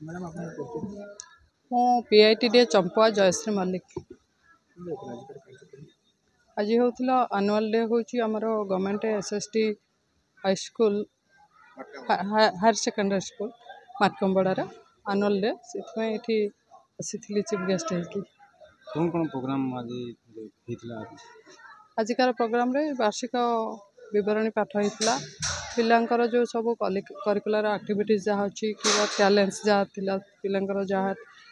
Madam आप ମୁଁ PITD ଚମ୍ପା ଜୟଶ୍ରୀ ମଲ୍ଲିକ। ଆଜି ହେଉଥିଲା ଆନୁଆଲ୍ ଡେ ହେଉଛି ଆମର government SST high school higher secondary school ମାର୍କମ୍ବଡ଼ାର ଆନୁଆଲ୍ ଡେ, ସେଥିପାଇଁ ଏଠି ଆସିଥିଲି ଚିଫ୍ ଗେଷ୍ଟ ହେଇକି। कौन प्रोग्राम आज ହେଇଥିଲା? ଆଜିକାର ପ୍ରୋଗ୍ରାମରେ ବାର୍ଷିକ ବିବରଣୀ ପାଠ ହେଇଥିଲା। ପିଲାଙ୍କର ଯେଉଁ ସବୁ କରିକୁଲାର ଆକ୍ଟିଭିଟିଜ୍ ଯାହା ଅଛି କିମ୍ବା ଟ୍ୟାଲେଣ୍ଟସ୍ ଯାହା ଥିଲା, ପିଲାଙ୍କର ଯାହା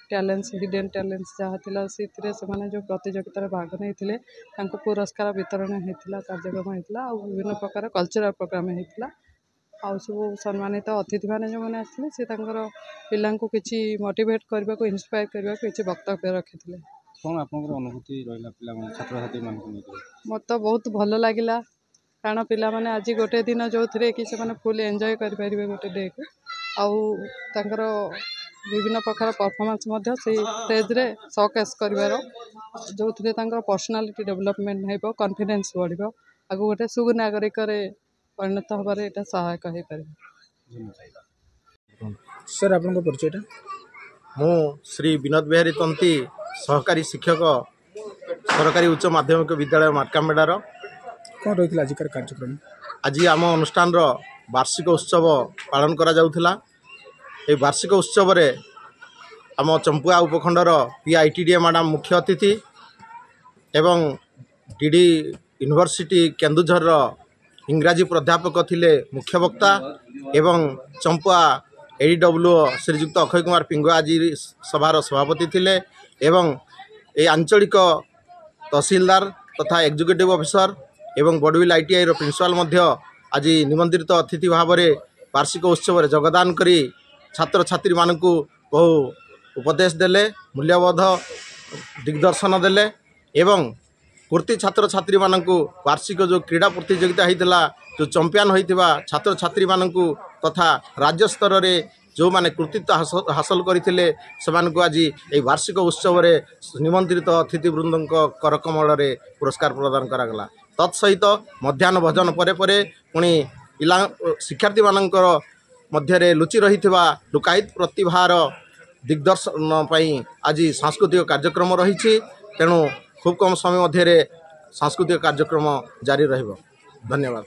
ଟ୍ୟାଲେଣ୍ଟସ୍ ହିଡେନ୍ ଟ୍ୟାଲେଣ୍ଟସ୍ ଯାହା ଥିଲା, ସେଥିରେ ସେମାନେ ଯେଉଁ ପ୍ରତିଯୋଗିତାରେ ଭାଗ ନେଇଥିଲେ ତାଙ୍କୁ ପୁରସ୍କାର ବିତରଣ ହେଇଥିଲା, କାର୍ଯ୍ୟକ୍ରମ ହେଇଥିଲା। ଆଉ ବିଭିନ୍ନ ପ୍ରକାର କଲଚରାଲ୍ ପ୍ରୋଗ୍ରାମ ହେଇଥିଲା। ଆଉ ସବୁ ସମ୍ମାନିତ ଅତିଥିମାନେ ଯେଉଁମାନେ ଆସିଥିଲେ ସେ ତାଙ୍କର ପିଲାଙ୍କୁ କିଛି ମୋଟିଭେଟ୍ କରିବାକୁ, ଇନ୍ସପାୟାର କରିବାକୁ କିଛି ବକ୍ତବ୍ୟ ରଖିଥିଲେ। କ'ଣ ଆପଣଙ୍କର ଅନୁଭୂତି ରହିଲା ପିଲାମାନେ ଛାତ୍ରଛାତ୍ରୀମାନଙ୍କୁ ନେଇକି? ମୋତେ ତ ବହୁତ ଭଲ ଲାଗିଲା, କାରଣ ପିଲାମାନେ ଆଜି ଗୋଟେ ଦିନ ଯେଉଁଥିରେ କି ସେମାନେ ଫୁଲ୍ ଏନ୍ଜୟ କରିପାରିବେ ଗୋଟେ ଡେକୁ, ଆଉ ତାଙ୍କର ବିଭିନ୍ନ ପ୍ରକାର ପରଫର୍ମାନ୍ସ ମଧ୍ୟ ସେଇ ଷ୍ଟେଜ୍ରେ ସୋକେସ୍ କରିବାର, ଯେଉଁଥିରେ ତାଙ୍କର ପର୍ସନାଲିଟି ଡେଭଲପମେଣ୍ଟ ହେବ, କନଫିଡେନ୍ସ ବଢ଼ିବ, ଆଗକୁ ଗୋଟେ ସୁନାଗରିକରେ ପରିଣତ ହେବାରେ ଏଇଟା ସହାୟକ ହୋଇପାରିବ। ସାର୍ ଆପଣଙ୍କ ପରିଚୟଟା? ମୁଁ ଶ୍ରୀ ବିନୋଦ ବିହାରୀ ତନ୍ତୀ, ସହକାରୀ ଶିକ୍ଷକ, ସରକାରୀ ଉଚ୍ଚ ମାଧ୍ୟମିକ ବିଦ୍ୟାଳୟ ମାର୍କାମେଡ଼ାର। କ'ଣ ରହିଥିଲା ଆଜିକାର କାର୍ଯ୍ୟକ୍ରମ? ଆଜି ଆମ ଅନୁଷ୍ଠାନର ବାର୍ଷିକ ଉତ୍ସବ ପାଳନ କରାଯାଉଥିଲା। ଏହି ବାର୍ଷିକ ଉତ୍ସବରେ ଆମ ଚମ୍ପୁଆ ଉପଖଣ୍ଡର PITD ମ୍ୟାଡ଼ାମ୍ ମୁଖ୍ୟ ଅତିଥି ଏବଂ DD ୟୁନିଭର୍ସିଟି କେନ୍ଦୁଝରର ଇଂରାଜୀ ପ୍ରାଧ୍ୟାପକ ଥିଲେ ମୁଖ୍ୟ ବକ୍ତା ଏବଂ ଚମ୍ପୁଆ ADWO ଶ୍ରୀଯୁକ୍ତ ଅକ୍ଷୟ କୁମାର ପିଙ୍ଗୁଆ ଆଜି ସଭାର ସଭାପତି ଥିଲେ ଏବଂ এই ଆଞ୍ଚଳିକ ତହସିଲଦାର ତଥା ଏକ୍ଜିକ୍ୟୁଟିଭ୍ ଅଫିସର ଏବଂ ବଡ଼ବିଲ ITIର ପ୍ରିନ୍ସିପାଲ ମଧ୍ୟ ଆଜି ନିମନ୍ତ୍ରିତ ଅତିଥି ଭାବରେ ବାର୍ଷିକ ଉତ୍ସବରେ ଯୋଗଦାନ କରି ଛାତ୍ରଛାତ୍ରୀମାନଙ୍କୁ ବହୁ ଉପଦେଶ ଦେଲେ, ମୂଲ୍ୟବୋଧ ଦିଗଦର୍ଶନ ଦେଲେ ଏବଂ କୃତି ଛାତ୍ରଛାତ୍ରୀମାନଙ୍କୁ ବାର୍ଷିକ ଯେଉଁ କ୍ରୀଡ଼ା ପ୍ରତିଯୋଗିତା ହୋଇଥିଲା, ଯେଉଁ ଚମ୍ପିଆନ୍ ହୋଇଥିବା ଛାତ୍ରଛାତ୍ରୀମାନଙ୍କୁ ତଥା ରାଜ୍ୟ ସ୍ତରରେ ଯେଉଁମାନେ କୃତିତ୍ୱ ହାସଲ କରିଥିଲେ ସେମାନଙ୍କୁ ଆଜି ଏହି ବାର୍ଷିକ ଉତ୍ସବରେ ନିମନ୍ତ୍ରିତ ଅତିଥିବୃନ୍ଦଙ୍କ କରକମଳରେ ପୁରସ୍କାର ପ୍ରଦାନ କରାଗଲା। ତତ୍ସହିତ ମଧ୍ୟାହ୍ନ ଭୋଜନ ପରେ ପରେ ପୁଣି ଶିକ୍ଷାର୍ଥୀମାନଙ୍କର ମଧ୍ୟରେ ଲୁଚି ରହିଥିବା ଲୁକାୟିତ ପ୍ରତିଭାର ଦିଗଦର୍ଶନ ପାଇଁ ଆଜି ସାଂସ୍କୃତିକ କାର୍ଯ୍ୟକ୍ରମ ରହିଛି। ତେଣୁ ଖୁବ୍ କମ୍ ସମୟ ମଧ୍ୟରେ ସାଂସ୍କୃତିକ କାର୍ଯ୍ୟକ୍ରମ ଜାରି ରହିବ। ଧନ୍ୟବାଦ।